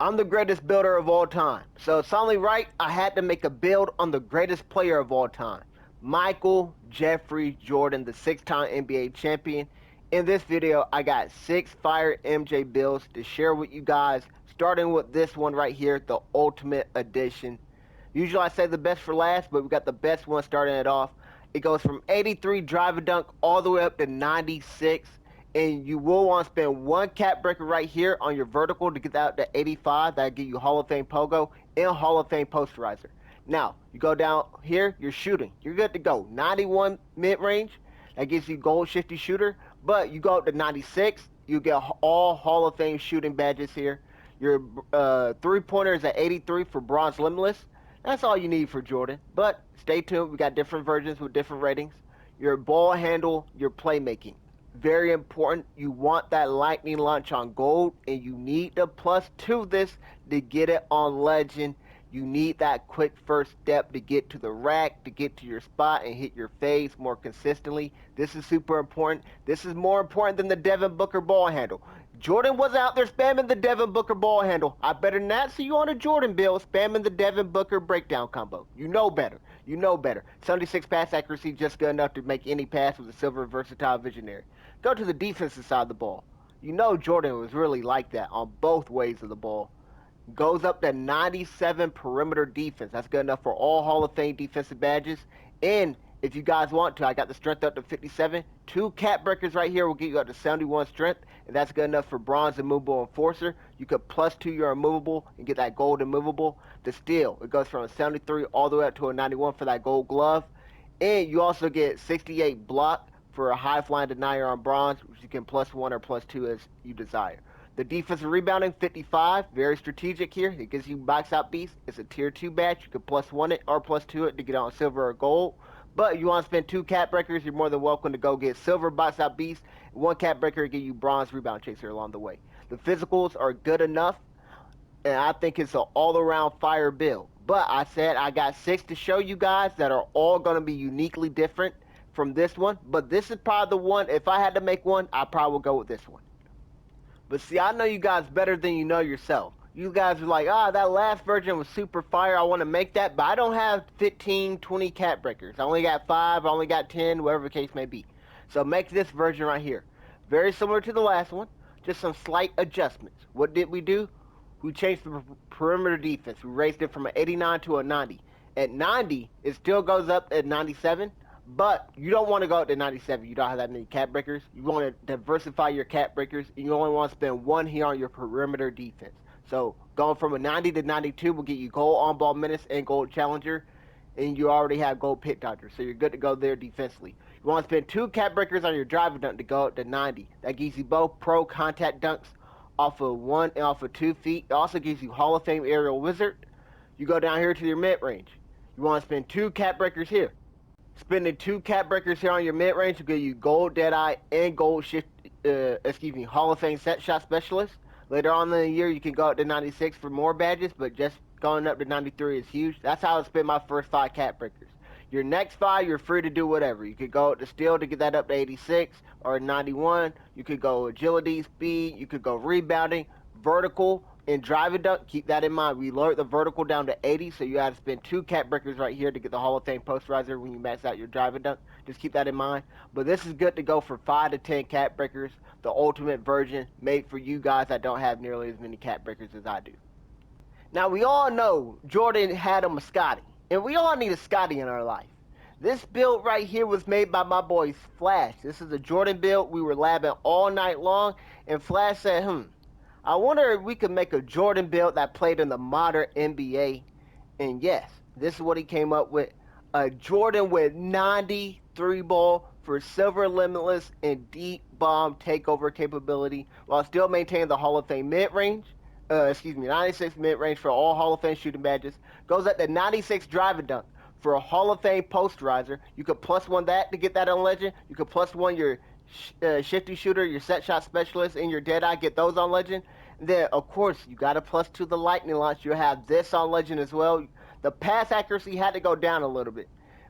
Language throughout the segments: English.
I'm the greatest builder of all time. So it's only right I had to make a build on the greatest player of all time. Michael Jeffrey Jordan, the 6-time NBA champion. In this video, I got 6 fire MJ builds to share with you guys, starting with this one right here, the Ultimate Edition. Usually I say the best for last, but we got the best one starting it off. It goes from 83 drive and dunk all the way up to 96. And you will want to spend one cap breaker right here on your vertical to get that to 85. That'll give you Hall of Fame Pogo and Hall of Fame Posterizer. Now, you go down here, you're shooting. You're good to go. 91 mid-range. That gives you Gold Shifty Shooter. But you go up to 96, you get all Hall of Fame shooting badges here. Your three-pointer is at 83 for Bronze Limitless. That's all you need for Jordan. But stay tuned. We got different versions with different ratings. Your ball handle, your playmaking. Very important. You want that lightning launch on gold, and you need the +2 this to get it on legend. You need that quick first step to get to the rack, to get to your spot and hit your fades more consistently. This is super important. This is more important than the Devin Booker ball handle. Jordan was out there spamming the Devin Booker ball handle. I better not see you on a Jordan build spamming the Devin Booker breakdown combo. You know better. You know better. 76 pass accuracy, just good enough to make any pass with a silver versatile visionary. Go to the defensive side of the ball. You know Jordan was really like that on both ways of the ball. Goes up to 97 perimeter defense. That's good enough for all Hall of Fame defensive badges. And if you guys want to, I got the strength up to 57. 2 cap breakers right here will get you up to 71 strength. And that's good enough for bronze immovable enforcer. You could +2 your immovable and get that gold immovable. The steal, it goes from a 73 all the way up to a 91 for that gold glove. And you also get 68 block for a high flying denier on bronze, which you can +1 or +2 as you desire. The defensive rebounding, 55, very strategic here. It gives you box out beast. It's a tier 2 badge. You can +1 it or +2 it to get on silver or gold. But you want to spend 2 cap breakers, you're more than welcome to go get silver box out beast. 1 cap breaker to give you bronze rebound chaser along the way. The physicals are good enough, and I think it's an all-around fire build. But I said I got 6 to show you guys that are all going to be uniquely different from this one. But this is probably the one, if I had to make one, I probably would go with this one. But see, I know you guys better than you know yourself. You guys are like, that last version was super fire, I want to make that, but I don't have 15, 20 cap breakers. I only got 5, I only got 10, whatever the case may be. So make this version right here. Very similar to the last one, just some slight adjustments. What did we do? We changed the perimeter defense. We raised it from an 89 to a 90. At 90, it still goes up at 97. But you don't want to go up to 97. You don't have that many cap breakers. You want to diversify your cap breakers. And you only want to spend 1 here on your perimeter defense. So going from a 90 to 92 will get you gold on-ball menace and gold challenger. And you already have gold pit dodger. So you're good to go there defensively. You want to spend 2 cap breakers on your drive dunk to go up to 90. That gives you both pro contact dunks off of 1 and off of 2 feet. It also gives you Hall of Fame aerial wizard. You go down here to your mid-range. You want to spend 2 cap breakers here. Spending 2 cap breakers here on your mid-range will give you gold Deadeye and gold Hall of Fame set shot specialist. Later on in the year, you can go up to 96 for more badges, but just going up to 93 is huge. That's how I spend my first 5 cap breakers. Your next 5, you're free to do whatever. You could go up to steel to get that up to 86 or 91. You could go agility, speed. You could go rebounding, vertical, and drive and dunk. Keep that in mind. We lowered the vertical down to 80, so you have to spend 2 cap breakers right here to get the Hall of Fame posterizer when you max out your drive and dunk. Just keep that in mind. But this is good to go for 5 to 10 cap breakers. The ultimate version made for you guys that don't have nearly as many cap breakers as I do. Now, we all know Jordan had a Scotty, and we all need a Scotty in our life. This build right here was made by my boy Flash. This is a Jordan build. We were labbing all night long, and Flash said, I wonder if we could make a Jordan build that played in the modern NBA. And yes, this is what he came up with. A Jordan with 93 ball for silver limitless and deep bomb takeover capability while still maintaining the Hall of Fame mid-range. 96 mid-range for all Hall of Fame shooting badges. Goes up to 96 drive and dunk for a Hall of Fame posterizer. You could +1 that to get that on legend. You could +1 your shifty shooter, your set shot specialist, and your Deadeye. Get those on legend. And then, of course, you got to +2 the lightning launch. You have this on legend as well. The pass accuracy had to go down a little bit.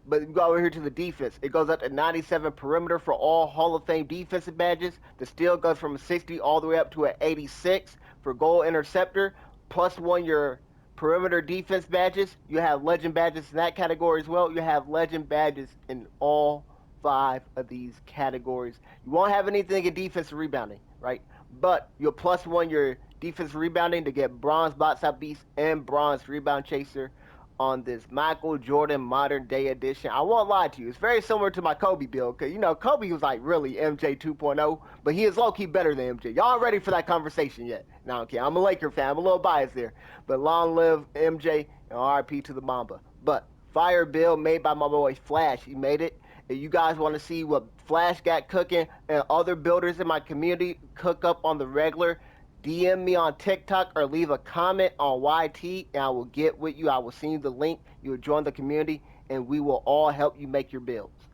But you go over here to the defense. It goes up to 97 perimeter for all Hall of Fame defensive badges. The steal goes from a 60 all the way up to an 86 for goal interceptor. +1 your perimeter defense badges. You have legend badges in that category as well. You have legend badges in all 5 of these categories. You won't have anything in defensive rebounding, right? But you'll +1 your defensive rebounding to get bronze box out beast and bronze rebound chaser on this Michael Jordan modern day edition. I won't lie to you, it's very similar to my Kobe build, because Kobe was like really MJ 2.0, but he is low-key better than MJ. Y'all aren't ready for that conversation yet? No, okay, I'm a Laker fan, I'm a little biased there, but long live MJ and RIP to the Mamba. But fire build made by my boy Flash, he made it. If you guys want to see what Flash got cooking and other builders in my community cook up on the regular, DM me on TikTok or leave a comment on YT and I will get with you. I will send you the link. You will join the community and we will all help you make your builds.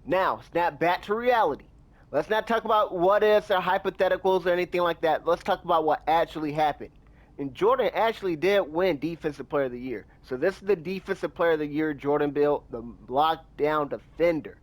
Now, snap back to reality. Let's not talk about what ifs or hypotheticals or anything like that. Let's talk about what actually happened. And Jordan actually did win Defensive Player of the Year. So this is the Defensive Player of the Year Jordan build, the lockdown defender.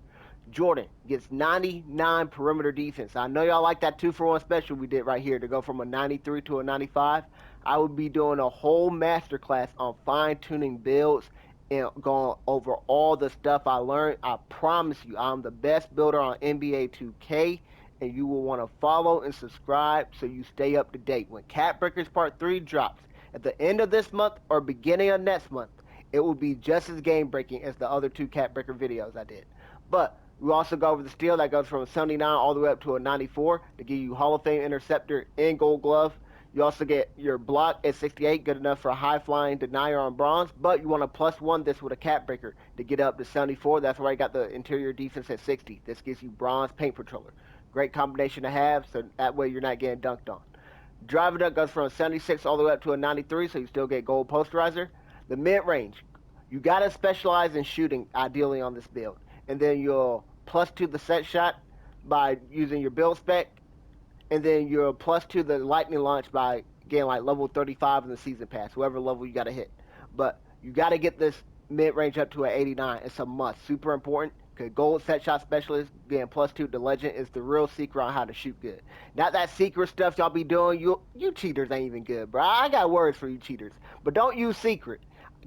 Jordan gets 99 perimeter defense. I know y'all like that 2-for-1 special we did right here to go from a 93 to a 95. I would be doing a whole masterclass on fine-tuning builds and going over all the stuff I learned. I promise you, I'm the best builder on NBA 2K, and you will want to follow and subscribe so you stay up to date. When Cat Breakers Part 3 drops at the end of this month or beginning of next month, it will be just as game-breaking as the other 2 Cat Breaker videos I did. But we also go over the steal that goes from a 79 all the way up to a 94 to give you Hall of Fame interceptor and gold glove. You also get your block at 68, good enough for a high-flying denier on bronze, but you want to +1 this with a cap breaker to get up to 74. That's why you got the interior defense at 60. This gives you bronze paint controller. Great combination to have, so that way you're not getting dunked on. Driver dunk goes from a 76 all the way up to a 93, so you still get gold posterizer. The mid-range, you got to specialize in shooting, ideally, on this build. And then you'll +2 the set shot by using your build spec, and then you're +2 the lightning launch by getting like level 35 in the season pass, whoever level you got to hit. But you got to get this mid-range up to an 89. It's a must, super important, because gold set shot specialist being +2 to legend is the real secret on how to shoot good. Not that secret stuff y'all be doing. You cheaters ain't even good, bro. I got words for you cheaters, but don't use secret.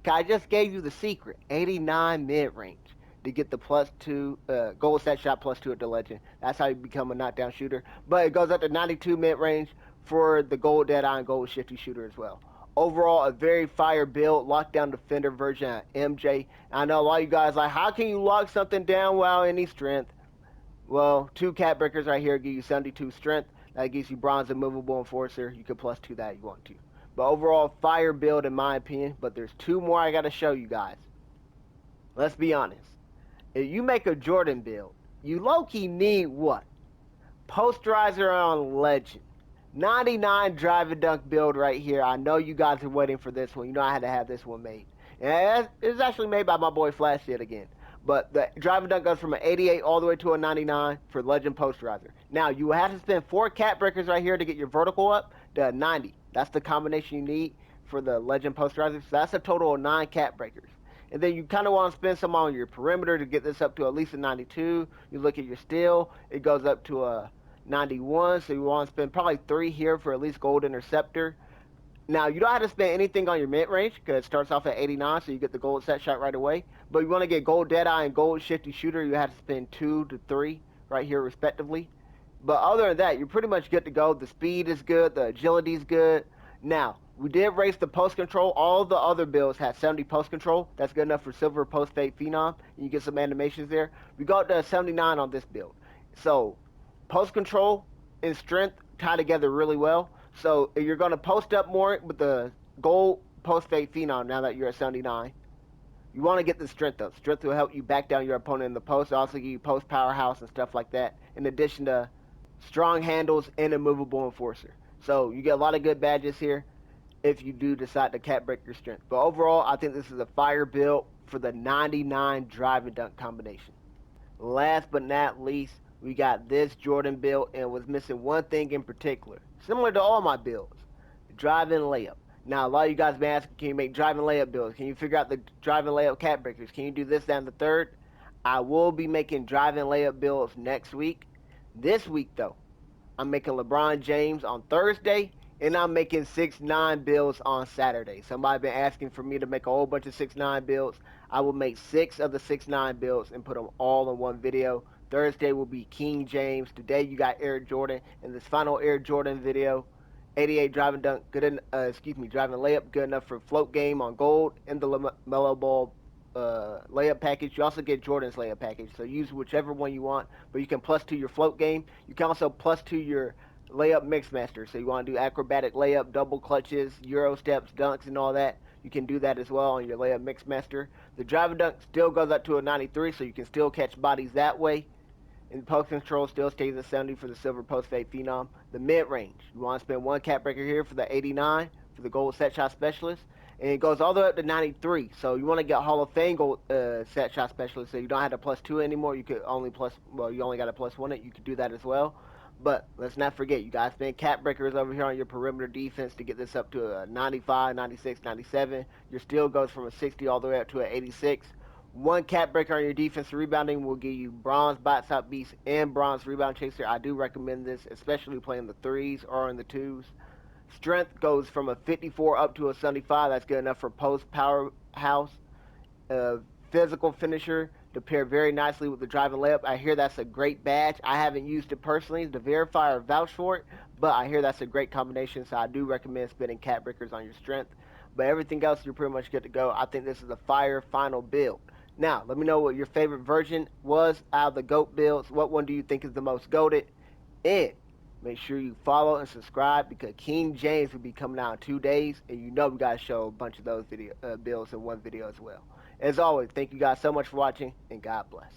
I just gave you the secret, 89 mid-range to get the +2 gold set shot +2 at the legend. That's how you become a knockdown shooter. But it goes up to 92 mid-range for the gold Deadeye and gold shifty shooter as well. Overall, a very fire build, lockdown defender version of MJ. I know a lot of you guys like, how can you lock something down without any strength? Well, 2 cat breakers right here give you 72 strength. That gives you bronze immovable enforcer. You can +2 that if you want to. But overall, fire build in my opinion. But there's 2 more I got to show you guys. Let's be honest. If you make a Jordan build, you low-key need what? Posterizer on legend. 99 drive and dunk build right here. I know you guys are waiting for this one. You know I had to have this one made. And it's actually made by my boy Flash yet again. But the drive and dunk goes from an 88 all the way to a 99 for legend posterizer. Now, you have to spend 4 cat breakers right here to get your vertical up to 90. That's the combination you need for the legend posterizer. So that's a total of 9 cat breakers. And then you kind of want to spend some on your perimeter to get this up to at least a 92. You look at your steal, it goes up to a 91. So you want to spend probably 3 here for at least gold interceptor. Now, you don't have to spend anything on your mid-range because it starts off at 89, so you get the gold set shot right away. But you want to get gold Deadeye and gold shifty shooter, you have to spend 2 to 3 right here respectively. But other than that, you're pretty much good to go. The speed is good, the agility is good. Now, we did raise the post control. All the other builds had 70 post control. That's good enough for silver post fade phenom. You get some animations there. We got to 79 on this build. So post control and strength tie together really well. So if you're going to post up more with the gold post fade phenom now that you're at 79, you want to get the strength up. Strength will help you back down your opponent in the post. Also give you post powerhouse and stuff like that. In addition to strong handles and immovable enforcer. So you get a lot of good badges here if you do decide to cat break your strength. But overall, I think this is a fire build for the 99 drive and dunk combination. Last but not least, we got this Jordan build and was missing one thing in particular. Similar to all my builds, drive and layup. Now, a lot of you guys been asking, can you make drive and layup builds? Can you figure out the drive and layup cat breakers? Can you do this, that, and the third? I will be making drive and layup builds next week. This week, though, I'm making LeBron James on Thursday, and I'm making 6'9" builds on Saturday. Somebody been asking for me to make a whole bunch of 6'9" builds. I will make 6 of the 6'9" builds and put them all in one video. Thursday will be King James. Today you got Air Jordan. In this final Air Jordan video, 88 driving dunk, driving layup, good enough for float game on gold in the Mellow Ball layup package. You also get Jordan's layup package, so use whichever one you want. But you can plus to your float game. You can also plus to your layup mixmaster. So you want to do acrobatic layup, double clutches, euro steps, dunks, and all that. You can do that as well on your layup mixmaster. The driving dunk still goes up to a 93, so you can still catch bodies that way. And post control still stays at 70 for the silver post fade phenom. The mid range, you want to spend one cap breaker here for the 89 for the gold set shot specialist, and it goes all the way up to 93. So you want to get Hall of Fame gold set shot specialist, so you don't have to plus 2 anymore. You could only you only got to plus 1 it. You could do that as well. But let's not forget, you guys spend cap breakers over here on your perimeter defense to get this up to a 95, 96, 97. Your steal goes from a 60 all the way up to an 86. One cap breaker on your defensive rebounding will give you bronze box out beast and bronze rebound chaser. I do recommend this, especially playing the threes or in the twos. Strength goes from a 54 up to a 75. That's good enough for post powerhouse. Uh, Physical finisher to pair very nicely with the driving layup. I hear that's a great badge. I haven't used it personally to verify or vouch for it, but I hear that's a great combination, so I do recommend spending cap breakers on your strength. But everything else, you're pretty much good to go. I think this is a fire final build. Now, let me know what your favorite version was out of the GOAT builds. What one do you think is the most GOATed? And make sure you follow and subscribe because King James will be coming out in 2 days, and you know we got to show a bunch of those builds in one video as well. As always, thank you guys so much for watching, and God bless.